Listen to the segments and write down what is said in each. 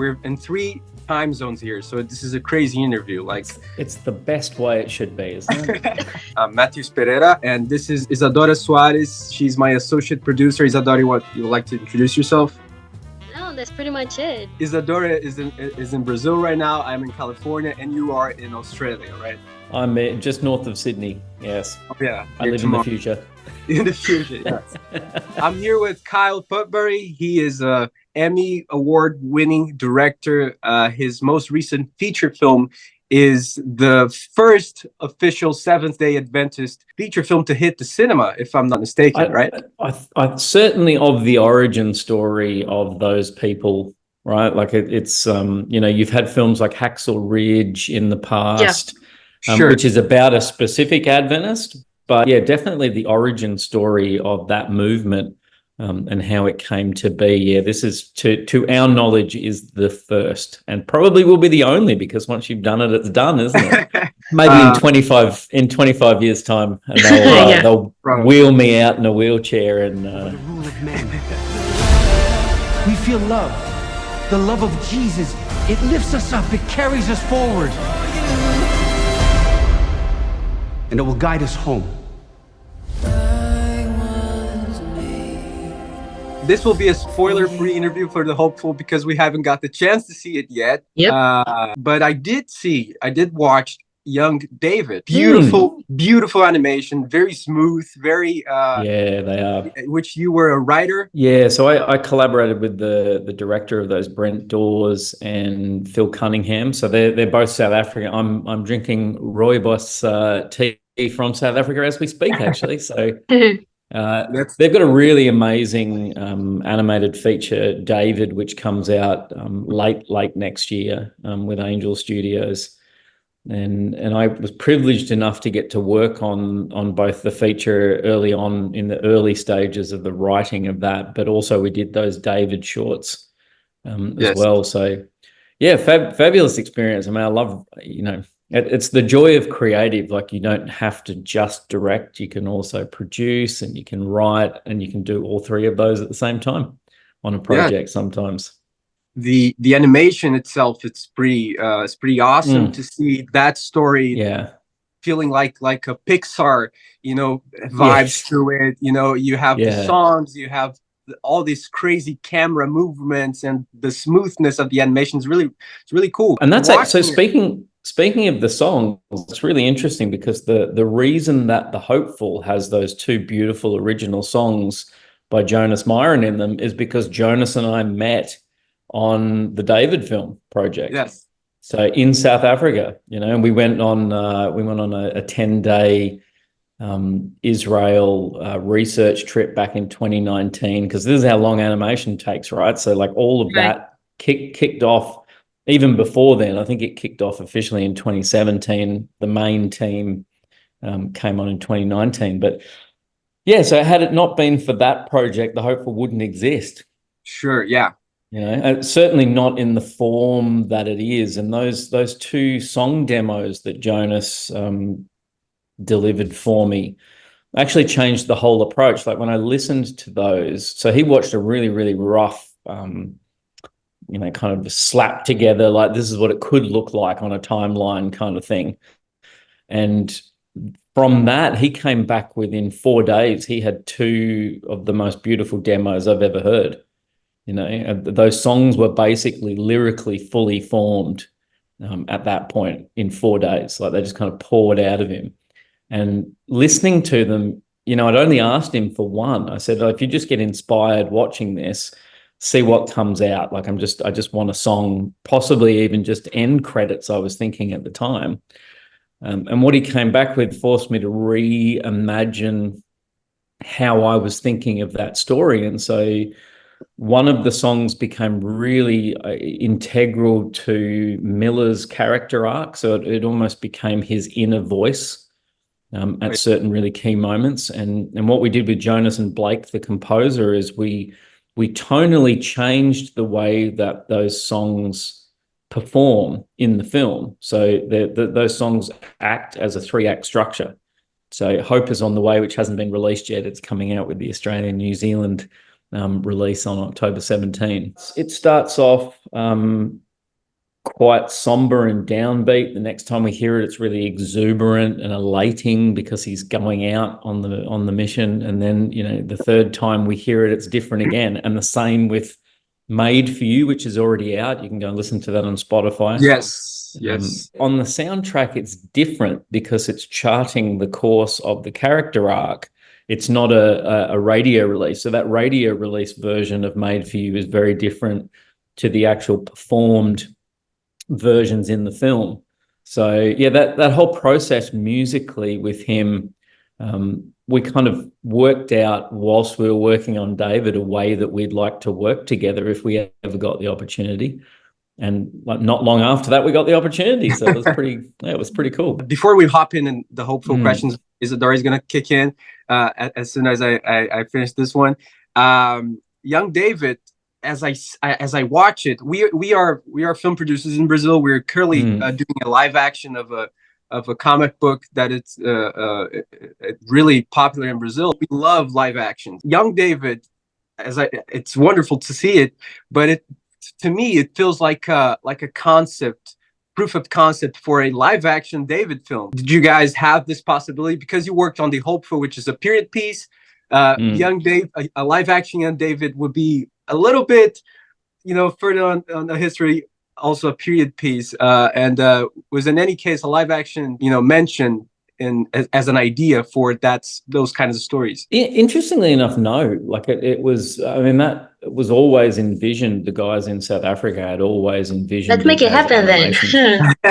we're in 3 time zones here, so this is a crazy interview. Like, it's the best way it should be, isn't it? I'm Matthews Pereira, and this is Isadora Suarez. She's my associate producer. Isadora, what you would like to introduce yourself? No, that's pretty much it. Isadora is in Brazil right now. I'm in California, and you are in Australia, right? I'm just north of Sydney. Yes. Oh, yeah. I live in the future. In the future, yes. I'm here with Kyle Portbury. He is a Emmy award-winning director. His most recent feature film is the first official Seventh-Day Adventist feature film to hit the cinema, if I'm not mistaken, right? I certainly of the origin story of those people, right? Like it's you've had films like Hacksaw Ridge in the past, Sure. Which is about a specific Adventist. But yeah, definitely the origin story of that movement and how it came to be. Yeah, this is, to our knowledge, is the first and probably will be the only, because once you've done it, it's done, isn't it? Maybe in 25 years' time, and they'll wheel me out in a wheelchair and. The rule of man. We feel love, the love of Jesus. It lifts us up. It carries us forward, and it will guide us home. This will be a spoiler-free interview for the hopeful, because we haven't got the chance to see it yet. Yep. But I did watch young David. Beautiful animation, very smooth, very yeah, they are. Which you were a writer. Yeah, so I collaborated with the director of those, Brent Dawes and Phil Cunningham. So they're both South African. I'm drinking rooibos tea from South Africa as we speak, actually. So they've got a really amazing animated feature, David, which comes out late next year with Angel Studios. And I was privileged enough to get to work on both the feature early on in the early stages of the writing of that, but also we did those David shorts as well. So yeah, fabulous experience. I mean, I love, it's the joy of creative. Like, you don't have to just direct, you can also produce and you can write, and you can do all 3 of those at the same time on a project sometimes. The animation itself, it's pretty awesome to see that story feeling like a Pixar vibes through it. You have the songs, you have all these crazy camera movements, and the smoothness of the animation is really cool. And that's so speaking of the songs, it's really interesting, because the reason that The Hopeful has those 2 beautiful original songs by Jonas Myron in them is because Jonas and I met on the David film project. Yes. So in South Africa, and we went on a 10-day Israel research trip back in 2019, because this is how long animation takes, right? So like all of that kicked off even before then. I think it kicked off officially in 2017. The main team came on in 2019. But yeah, so had it not been for that project, The Hopeful wouldn't exist. Sure, yeah. Certainly not in the form that it is. And those 2 song demos that Jonas delivered for me actually changed the whole approach. Like, when I listened to those, so he watched a really, really rough, kind of slapped together, like this is what it could look like on a timeline kind of thing. And from that, he came back within 4 days. He had 2 of the most beautiful demos I've ever heard. Those songs were basically lyrically fully formed at that point in 4 days. Like, they just kind of poured out of him. And listening to them, I'd only asked him for one. I said, if you just get inspired watching this, see what comes out. Like, I just want a song, possibly even just end credits, I was thinking at the time. And what he came back with forced me to reimagine how I was thinking of that story. And so one of the songs became really integral to Miller's character arc. So it almost became his inner voice at certain really key moments. And what we did with Jonas and Blake, the composer, is we tonally changed the way that those songs perform in the film. So those songs act as a 3-act structure. So Hope is on the Way, which hasn't been released yet. It's coming out with the Australian New Zealand release on October 17. It starts off quite somber and downbeat. The next time we hear it, it's really exuberant and elating because he's going out on the mission. And then, you know, the third time we hear it, it's different again. And the same with Made for You, which is already out. You can go and listen to that on Spotify. Yes. Yes. On the soundtrack, it's different because it's charting the course of the character arc. It's not a radio release. So that radio release version of Made for You is very different to the actual performed versions in the film. So yeah, that whole process musically with him, we kind of worked out whilst we were working on David a way that we'd like to work together if we ever got the opportunity. And like not long after that, we got the opportunity. So it was pretty cool. Before we hop in and the hopeful questions, Isadora is going to kick in as soon as I finish this one. Young David, as I watch it, we are film producers in Brazil. We're currently doing a live action of a comic book that it's really popular in Brazil. We love live action. Young David, it's wonderful to see it, but to me it feels like a concept, proof of concept for a live action David film. Did you guys have this possibility because you worked on The Hopeful, which is a period piece? Young Dave, a live action Young David would be a little bit, you know, further on the history, also a period piece, and was in any case a live action, you know, mentioned as an idea for those kinds of stories. Interestingly enough, no. Like it was, I mean, that was always envisioned. The guys in South Africa had always envisioned. Let's make it happen then.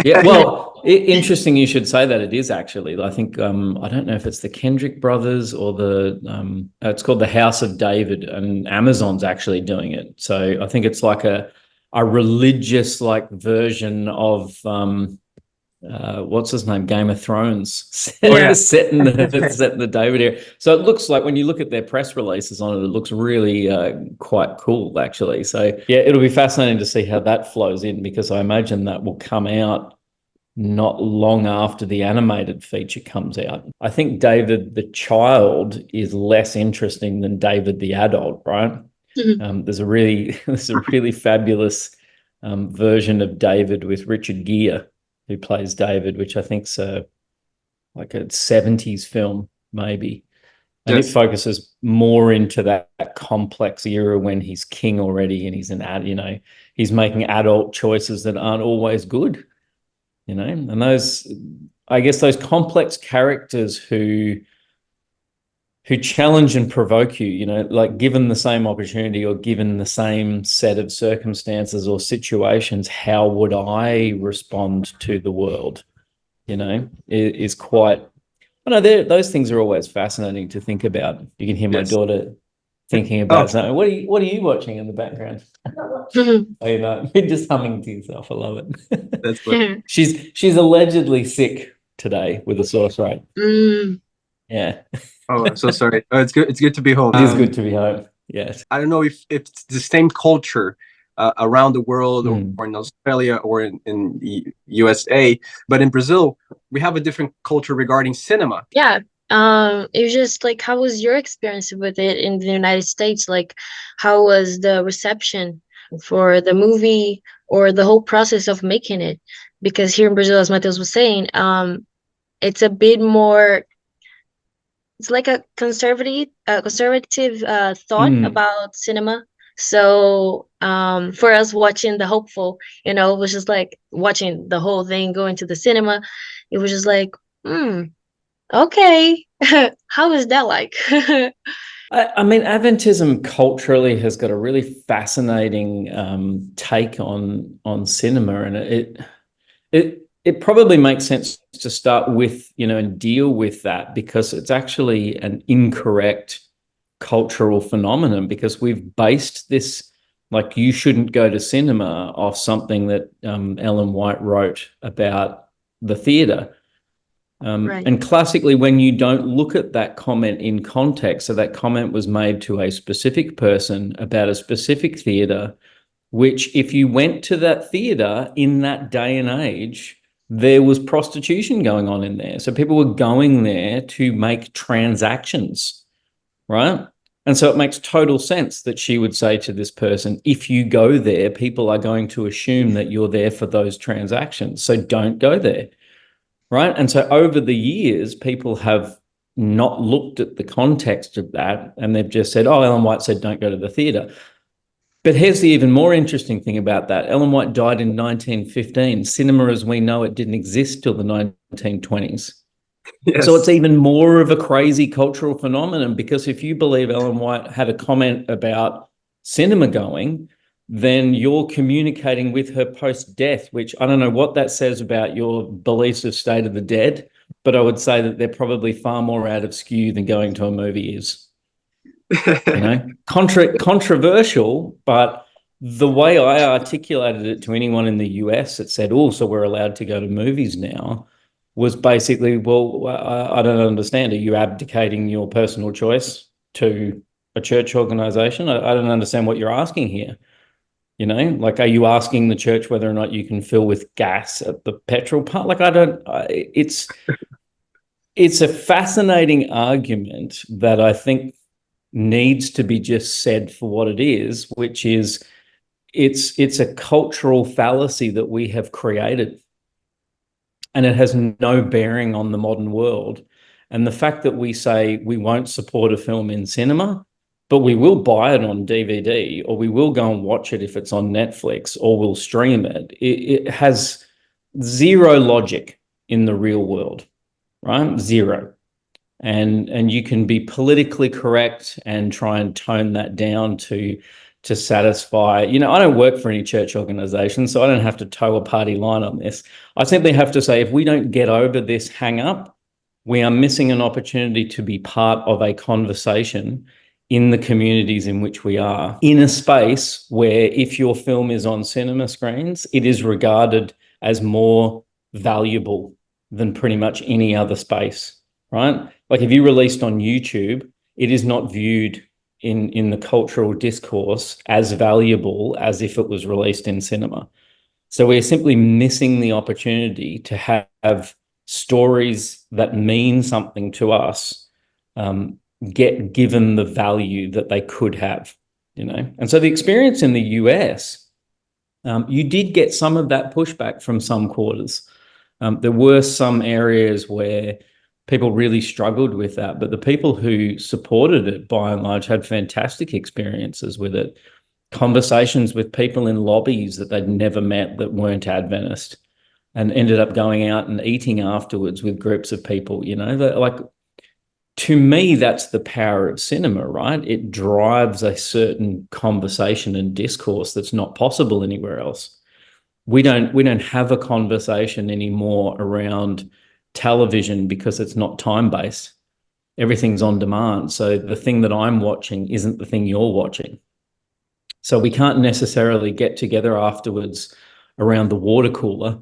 Yeah, well, interesting you should say that. It is actually. I think I don't know if it's the Kendrick brothers or it's called The House of David, and Amazon's actually doing it. So I think it's like a religious like version of what's his name, Game of Thrones, set in the David era. So it looks like when you look at their press releases on it, it looks really quite cool actually. So yeah, it'll be fascinating to see how that flows in, because I imagine that will come out not long after the animated feature comes out. I think David the child is less interesting than David the adult, right? Mm-hmm. There's a really fabulous version of David with Richard Gere, who plays David, which I think's like a 70s film, maybe. And it focuses more into that complex era when he's king already and he's he's making adult choices that aren't always good, you know. And those complex characters who challenge and provoke you, you know, like given the same opportunity or given the same set of circumstances or situations, how would I respond to the world, you know, is quite, I know those things are always fascinating to think about. You can hear my daughter thinking about something. What are you watching in the background? Oh, you know, you're just humming to yourself. I love it. That's good. She's allegedly sick today with a sore throat. Yeah. Oh, I'm so sorry. Oh, it's good. It's good to be home. It is good to be home. Yes. I don't know if it's the same culture around the world or in Australia or in the USA, but in Brazil, we have a different culture regarding cinema. Yeah. It was just like, how was your experience with it in the United States? Like, how was the reception for the movie or the whole process of making it? Because here in Brazil, as Mateus was saying, it's a bit more. It's like a conservative thought about cinema. So for us watching The Hopeful, you know, it was just like watching the whole thing going to the cinema. It was just like, okay, how is that like? I mean, Adventism culturally has got a really fascinating take on cinema, and it probably makes sense to start with, you know, and deal with that, because it's actually an incorrect cultural phenomenon, because we've based this, like, you shouldn't go to cinema off something that Ellen White wrote about the theatre. Right. And classically, when you don't look at that comment in context, so that comment was made to a specific person about a specific theatre, which if you went to that theatre in that day and age, there was prostitution going on in there. So people were going there to make transactions, right? And so it makes total sense that she would say to this person, if you go there, people are going to assume that you're there for those transactions. So don't go there, right? And so over the years, people have not looked at the context of that, and they've just said, oh, Ellen White said don't go to the theatre. But here's the even more interesting thing about that. Ellen White died in 1915. Cinema as we know it didn't exist till the 1920s. Yes. So it's even more of a crazy cultural phenomenon, because if you believe Ellen White had a comment about cinema going, then you're communicating with her post-death, which I don't know what that says about your beliefs of State of the Dead, but I would say that they're probably far more out of skew than going to a movie is. You know, controversial, but the way I articulated it to anyone in the US that said, oh, so we're allowed to go to movies now, was basically, well, I don't understand. Are you abdicating your personal choice to a church organization? I don't understand what you're asking here. You know, like, are you asking the church whether or not you can fill with gas at the petrol pump? Like, it's a fascinating argument that I think needs to be just said for what it is, which is it's a cultural fallacy that we have created. And it has no bearing on the modern world. And the fact that we say we won't support a film in cinema, but we will buy it on DVD, or we will go and watch it if it's on Netflix, or we'll stream it, it has zero logic in the real world, right? Zero. And you can be politically correct and try and tone that down to satisfy, you know, I don't work for any church organization, so I don't have to toe a party line on this. I simply have to say, if we don't get over this hang up, we are missing an opportunity to be part of a conversation in the communities in which we are, in a space where if your film is on cinema screens, it is regarded as more valuable than pretty much any other space, right? Like, if you released on YouTube, it is not viewed in the cultural discourse as valuable as if it was released in cinema. So we're simply missing the opportunity to have stories that mean something to us get given the value that they could have, you know. And so the experience in the US, you did get some of that pushback from some quarters. There were some areas where people really struggled with that, but the people who supported it, by and large, had fantastic experiences with it. Conversations with people in lobbies that they'd never met that weren't Adventist, and ended up going out and eating afterwards with groups of people, you know. Like, to me, that's the power of cinema, right? It drives a certain conversation and discourse that's not possible anywhere else. We don't have a conversation anymore around television because it's not time-based. Everything's on demand. So the thing that I'm watching isn't the thing you're watching. So we can't necessarily get together afterwards around the water cooler,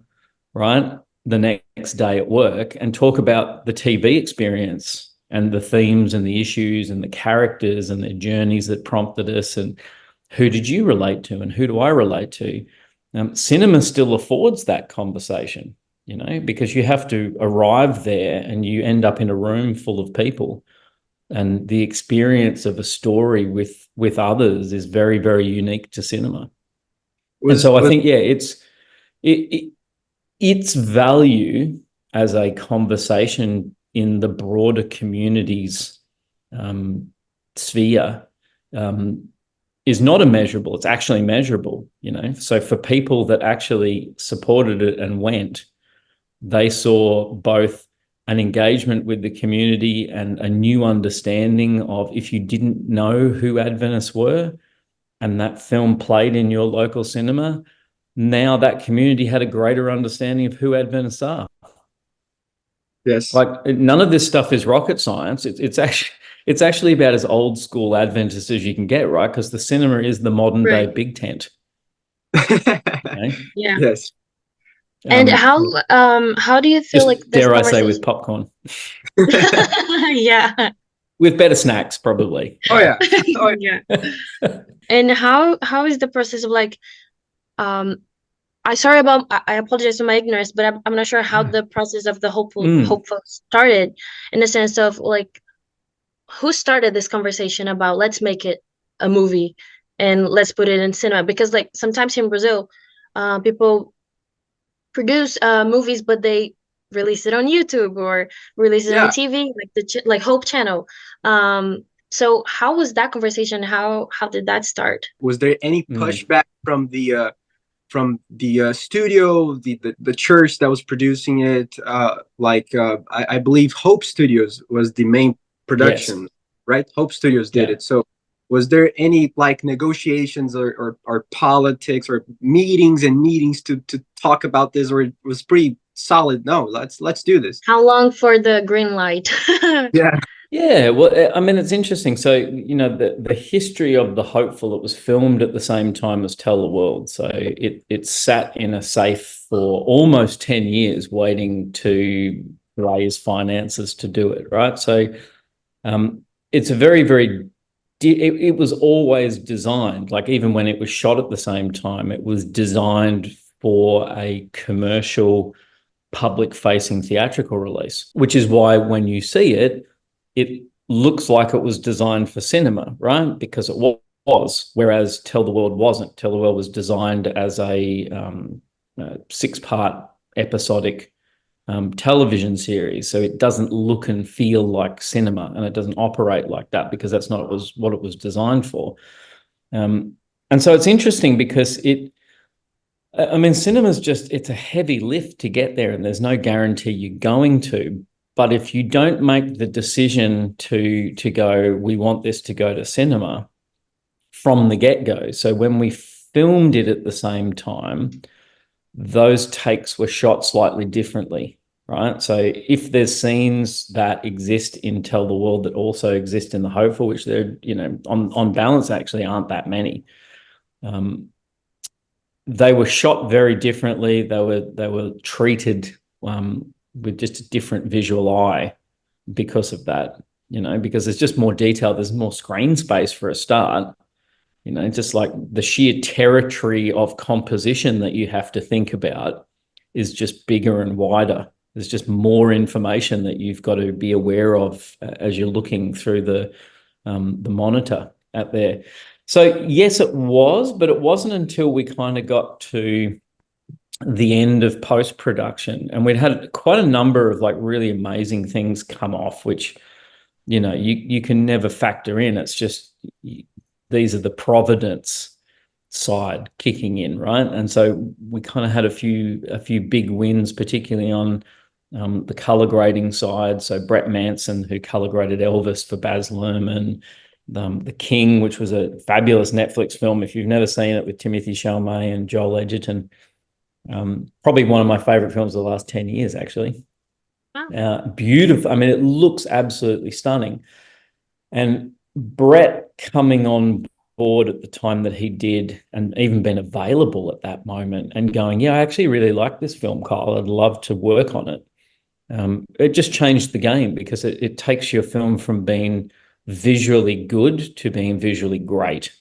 right, the next day at work, and talk about the TV experience and the themes and the issues and the characters and the journeys that prompted us, and who did you relate to and who do I relate to? Cinema still affords that conversation, you know, because you have to arrive there and you end up in a room full of people, and the experience of a story with others is very, very unique to cinema. And so I think, yeah, its value as a conversation in the broader community's sphere is not immeasurable. It's actually measurable, you know. So for people that actually supported it and went, they saw both an engagement with the community and a new understanding of, if you didn't know who Adventists were and that film played in your local cinema, now that community had a greater understanding of who Adventists are. Yes. Like, none of this stuff is rocket science. It's actually about as old school Adventist as you can get, right? Because the cinema is the modern day big tent. Okay? Yeah. Yes. And how do you feel like this, dare I say, with popcorn? Yeah. With better snacks, probably. Oh yeah. Oh yeah. And how is the process of, like, I apologize for my ignorance, but I'm not sure how the process of the hopeful started, in the sense of, like, who started this conversation about let's make it a movie and let's put it in cinema? Because like sometimes in Brazil, people produce movies, but they release it on YouTube or release it on TV, like like Hope Channel. So how was that conversation? How did that start? Was there any pushback from the studio, the church that was producing it? I believe Hope Studios was the main production, yes. Right? Hope Studios did it. So was there any like negotiations or politics or meetings to talk about this, or it was pretty solid? No, let's do this. How long for the green light? Yeah, well, I mean, it's interesting. So, you know, the history of The Hopeful, it was filmed at the same time as Tell the World. So it sat in a safe for almost 10 years waiting to raise finances to do it, right? So it's a very, it was always designed, like even when it was shot at the same time, it was designed for a commercial, public-facing theatrical release, which is why when you see it, it looks like it was designed for cinema, right? Because it was, whereas Tell the World wasn't. Tell the World was designed as a 6-part episodic television series. So it doesn't look and feel like cinema, and it doesn't operate like that because that's not what it was designed for. And so it's interesting because cinema's it's a heavy lift to get there, and there's no guarantee you're going to. But if you don't make the decision to go, we want this to go to cinema from the get-go. So when we filmed it at the same time, those takes were shot slightly differently, right? So if there's scenes that exist in Tell the World that also exist in The Hopeful, which they're, you know, on balance actually aren't that many, they were shot very differently. They were treated with just a different visual eye because of that, you know, because there's just more detail, there's more screen space for a start, you know, just like the sheer territory of composition that you have to think about is just bigger and wider. There's just more information that you've got to be aware of as you're looking through the monitor out there. So yes, it was, but it wasn't until we kind of got to the end of post-production, and we'd had quite a number of like really amazing things come off, which, you know, you can never factor in. It's just these are the providence side kicking in, right? And so we kind of had a few big wins, particularly on the color grading side. So Brett Manson, who color graded Elvis for Baz Luhrmann, The King, which was a fabulous Netflix film if you've never seen it, with Timothée Chalamet and Joel Edgerton. Probably one of my favorite films of the last 10 years, actually. Wow. Beautiful. I mean, it looks absolutely stunning. And Brett coming on board at the time that he did, and even been available at that moment, and going, yeah, I actually really like this film, Kyle. I'd love to work on it. It just changed the game, because it takes your film from being visually good to being visually great.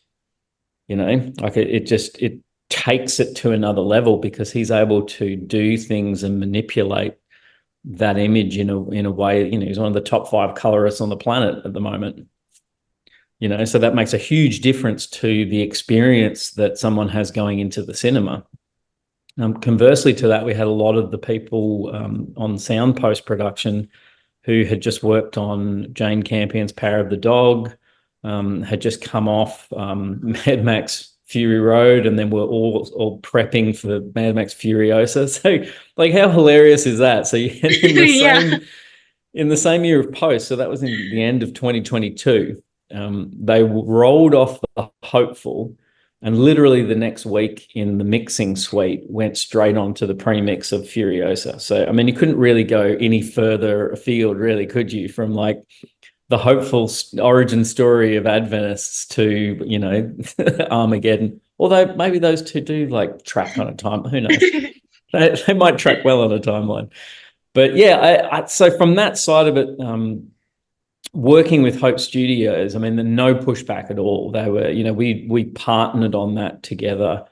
You know, like it takes it to another level, because he's able to do things and manipulate that image in a way. You know, he's one of the top 5 colorists on the planet at the moment. You know, so that makes a huge difference to the experience that someone has going into the cinema. Conversely to that, we had a lot of the people on sound post-production who had just worked on Jane Campion's Power of the Dog, had just come off Mad Max Fury Road, and then we're all prepping for Mad Max Furiosa. So, like, how hilarious is that? So you had in the same year of post, so that was in the end of 2022, they rolled off The Hopeful, and literally the next week in the mixing suite went straight on to the premix of Furiosa. So, I mean, you couldn't really go any further afield, really, could you, from like the hopeful origin story of Adventists to, you know, Armageddon. Although maybe those two do like track on a time. Who knows? they might track well on a timeline. But yeah, so from that side of it, working with Hope Studios, I mean, no pushback at all. They were, you know, we partnered on that together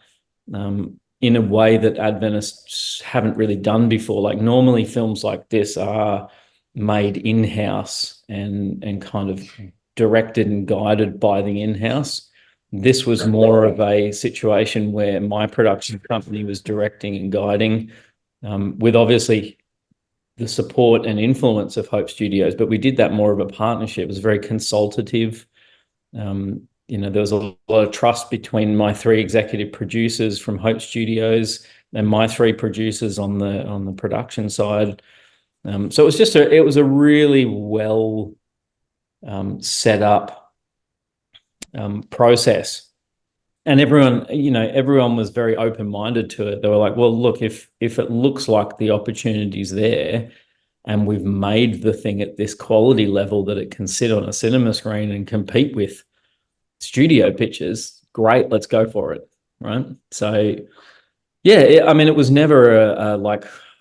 in a way that Adventists haven't really done before. Like, normally films like this are made in-house and kind of directed and guided by the in-house. This was more of a situation where my production company was directing and guiding, with obviously the support and influence of Hope Studios, but we did that more of a partnership. It was very consultative. There was a lot of trust between my 3 executive producers from Hope Studios and my 3 producers on the production side. So it was a really well set up process, and everyone was very open-minded to it. They were like, well, look, if it looks like the opportunity's there and we've made the thing at this quality level that it can sit on a cinema screen and compete with studio pictures, great, let's go for it, right? So yeah, it was never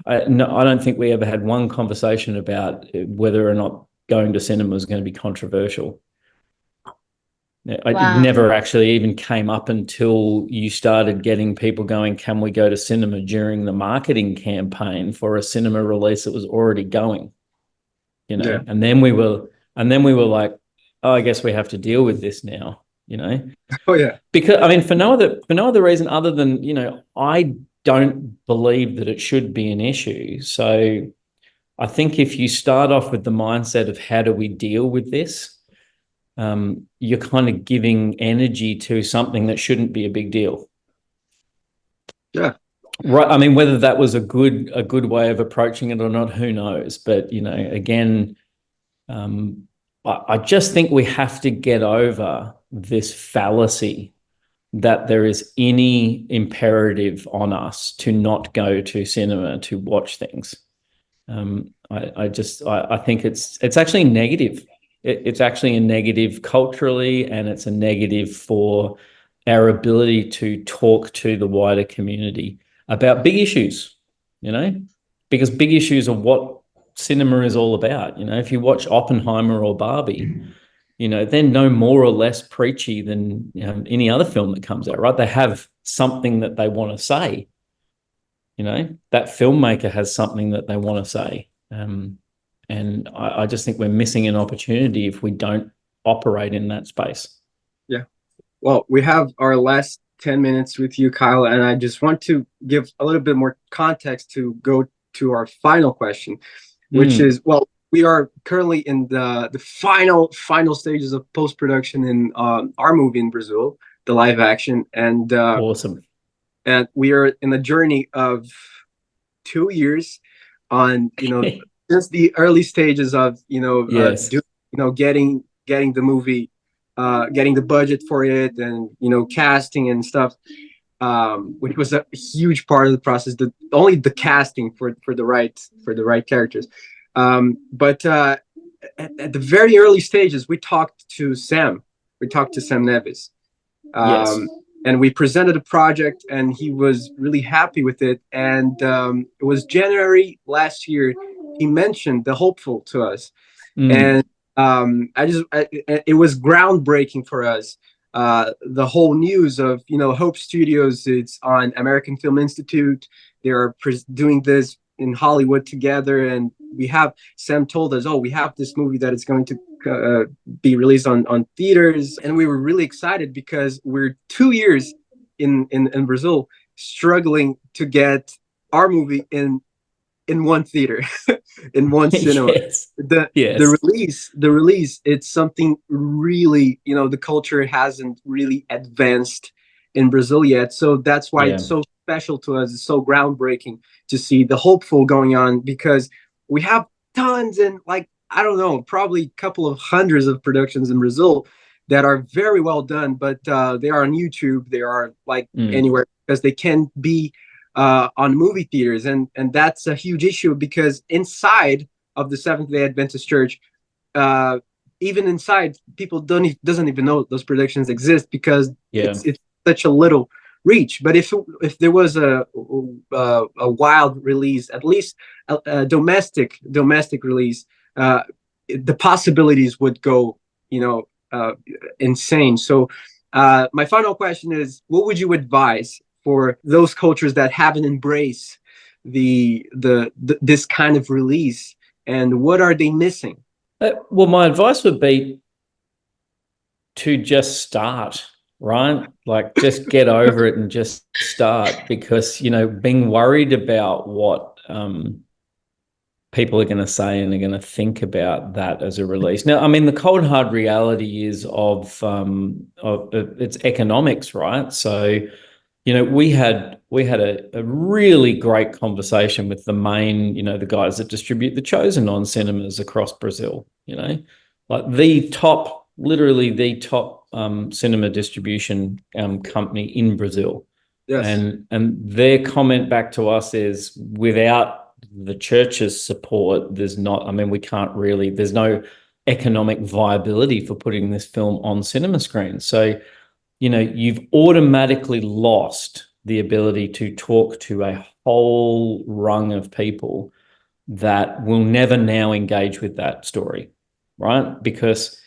I don't think we ever had one conversation about whether or not going to cinema was going to be controversial. It never actually even came up until you started getting people going, can we go to cinema, during the marketing campaign for a cinema release that was already going, Yeah. and then we were like, oh, I guess we have to deal with this now, Oh yeah. Because for no other reason other than, I don't believe that it should be an issue. So I think if you start off with the mindset of how do we deal with this, you're kind of giving energy to something that shouldn't be a big deal. Yeah. Right. Whether that was a good way of approaching it or not, who knows? But, again, I just think we have to get over this fallacy that there is any imperative on us to not go to cinema to watch things. I think it's actually negative. It's actually a negative culturally, and it's a negative for our ability to talk to the wider community about big issues, because big issues are what cinema is all about. If you watch Oppenheimer or Barbie, they're no more or less preachy than any other film that comes out, right? They have something that they want to say. That filmmaker has something that they want to say. And I just think we're missing an opportunity if we don't operate in that space. Yeah. Well, we have our last 10 minutes with you, Kyle, and I just want to give a little bit more context to go to our final question, which is, well, we are currently in the final stages of post-production in our movie in Brazil, the live action. And awesome. And we are in a journey of 2 years on, since the early stages of, yes. Getting the movie, getting the budget for it, and, casting and stuff, which was a huge part of the process, only the casting for the right characters. But at the very early stages, we talked to Sam Neves. Yes. And we presented a project, and he was really happy with it. And it was January last year. He mentioned The Hopeful to us, and it was groundbreaking for us. The whole news of Hope Studios, it's on American Film Institute. They are doing this in Hollywood together, and Sam told us, we have this movie that is going to be released on theaters, and we were really excited because we're 2 years in Brazil struggling to get our movie in one theater, in one cinema. Yes. The release, it's something really, the culture hasn't really advanced in Brazil yet. So that's why it's so special to us. It's so groundbreaking to see The Hopeful going on, because we have tons, and I don't know, probably a couple of hundreds of productions in Brazil that are very well done, but they are on YouTube. They are anywhere, because they can be on movie theaters, and that's a huge issue, because inside of the Seventh-Day Adventist Church, even inside, people doesn't even know those productions exist, because it's such a little reach. But if there was a wild release, at least a domestic release, the possibilities would go insane. So my final question is, what would you advise for those cultures that haven't embraced this kind of release, and what are they missing? Well, my advice would be to just start, right? Like, just get over it and just start, because, you know, being worried about what people are going to say and are going to think about that as a release. Now, I mean, the cold hard reality is of it's economics, right? So, you know, we had a really great conversation with the main, you know, the guys that distribute the Chosen on cinemas across Brazil, you know, like literally the top cinema distribution company in Brazil. Yes. And their comment back to us is, without the church's support, there's no economic viability for putting this film on cinema screens. So, you know, you've automatically lost the ability to talk to a whole rung of people that will never now engage with that story, right? Because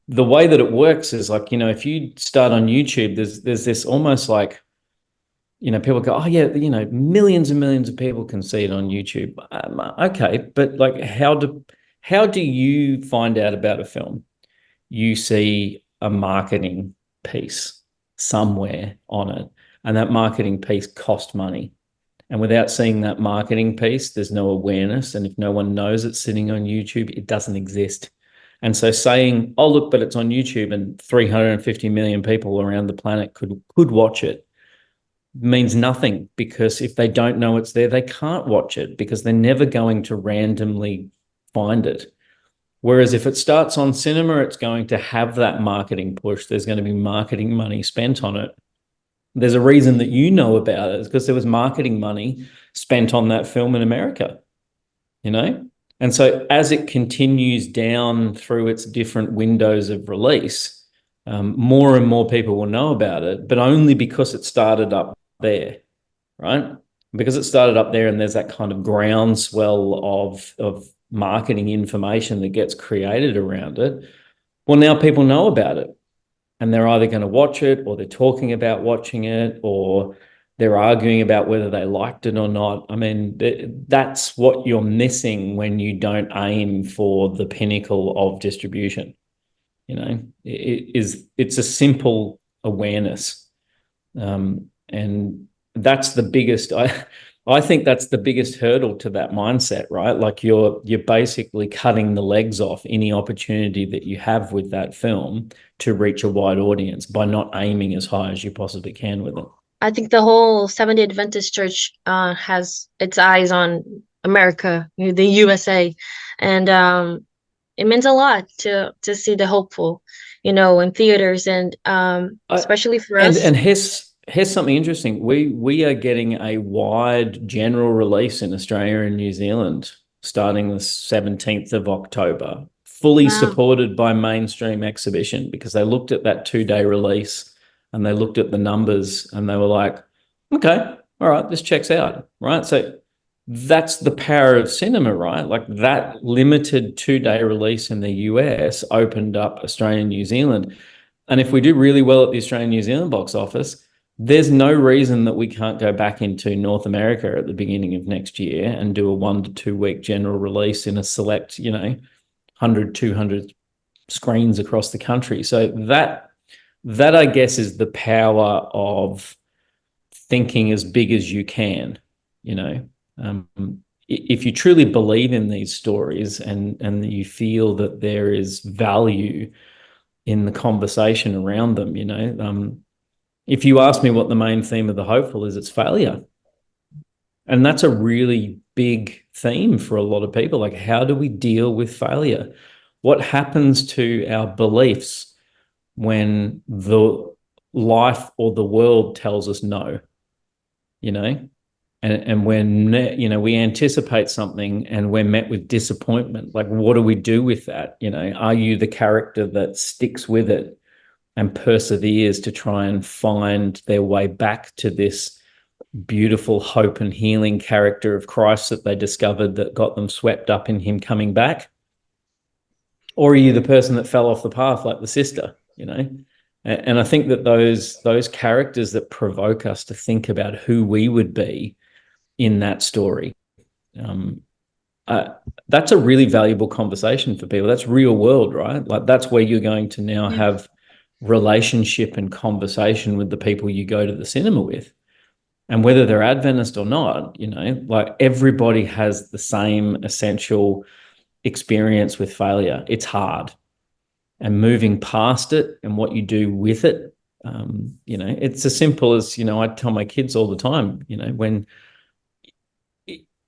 the way that it works is, like, you know, if you start on YouTube, there's this almost like, you know, people go, oh yeah, you know, millions and millions of people can see it on YouTube. Okay, but like, how do you find out about a film? You see a marketing piece somewhere on it, and that marketing piece cost money. And without seeing that marketing piece, there's no awareness. And if no one knows it's sitting on YouTube, it doesn't exist. And so saying, oh, look, but it's on YouTube and 350 million people around the planet could watch it, means nothing, because if they don't know it's there, they can't watch it, because they're never going to randomly find it. Whereas if it starts on cinema, it's going to have that marketing push. There's going to be marketing money spent on it. There's a reason that you know about it. It's because there was marketing money spent on that film in America, you know? And so as it continues down through its different windows of release, more and more people will know about it, but only because it started up there, right? Because it started up there, and there's that kind of groundswell of marketing information that gets created around it. Well, now people know about it, and they're either going to watch it, or they're talking about watching it, or they're arguing about whether they liked it or not. I mean, that's what you're missing when you don't aim for the pinnacle of distribution. You know, it's a simple awareness. And that's the biggest, I think that's the biggest hurdle to that mindset, right? Like, you're basically cutting the legs off any opportunity that you have with that film to reach a wide audience by not aiming as high as you possibly can with it. I think the whole Seventh-Day Adventist Church has its eyes on America, the USA, and it means a lot to see the hopeful, you know, in theaters, and especially for us. And here's something interesting. We are getting a wide general release in Australia and New Zealand starting the 17th of October, fully supported by mainstream exhibition, because they looked at that 2-day release and they looked at the numbers and they were like, okay, all right, this checks out, right? So that's the power of cinema, right? Like, that limited 2-day release in the US opened up Australia and New Zealand. And if we do really well at the Australian New Zealand box office, there's no reason that we can't go back into North America at the beginning of next year and do a 1 to 2 week general release in a select, you know, 100, 200 screens across the country. So that I guess is the power of thinking as big as you can, you know. If you truly believe in these stories and you feel that there is value in the conversation around them, you know, if you ask me what the main theme of The Hopeful is, it's failure. And that's a really big theme for a lot of people. Like, how do we deal with failure? What happens to our beliefs when the life or the world tells us no, you know? And when, you know, we anticipate something and we're met with disappointment, like, what do we do with that? You know, are you the character that sticks with it and perseveres to try and find their way back to this beautiful hope and healing character of Christ that they discovered that got them swept up in him coming back? Or are you the person that fell off the path, like the sister, you know? And I think that those characters that provoke us to think about who we would be in that story, that's a really valuable conversation for people. That's real world, right? Like that's where you're going to now have relationship and conversation with the people you go to the cinema with. And whether they're Adventist or not, you know, like everybody has the same essential experience with failure. It's hard. And moving past it and what you do with it, you know, it's as simple as, you know, I tell my kids all the time, you know, when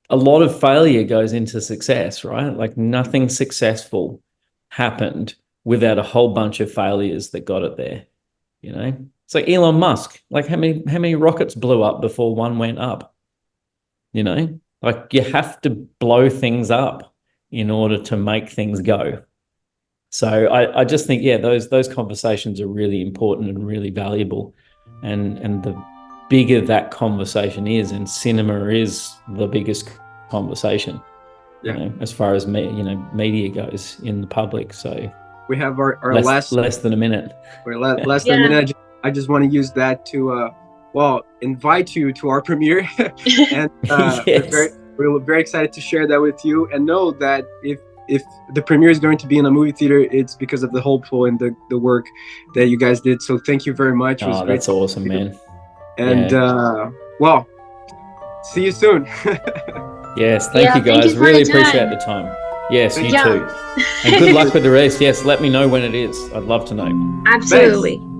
a lot of failure goes into success, right? Like nothing successful happened without a whole bunch of failures that got it there, you know? It's like Elon Musk, like how many rockets blew up before one went up, you know? Like you have to blow things up in order to make things go. So I just think, yeah, those conversations are really important and really valuable. And the bigger that conversation is, and cinema is the biggest conversation, you know, as far as media goes in the public. So we have our less than a minute. We're less than a minute. I just want to use that to invite you to our premiere, and yes. we're very excited to share that with you, and know that if the premiere is going to be in a movie theater, it's because of the hopeful and the work that you guys did. So thank you very much. It was great. That's awesome, man. And see you soon. Yes, thank you guys. Really appreciate the time. Yes, you too. And good luck with the race. Yes, let me know when it is. I'd love to know. Absolutely. Thanks.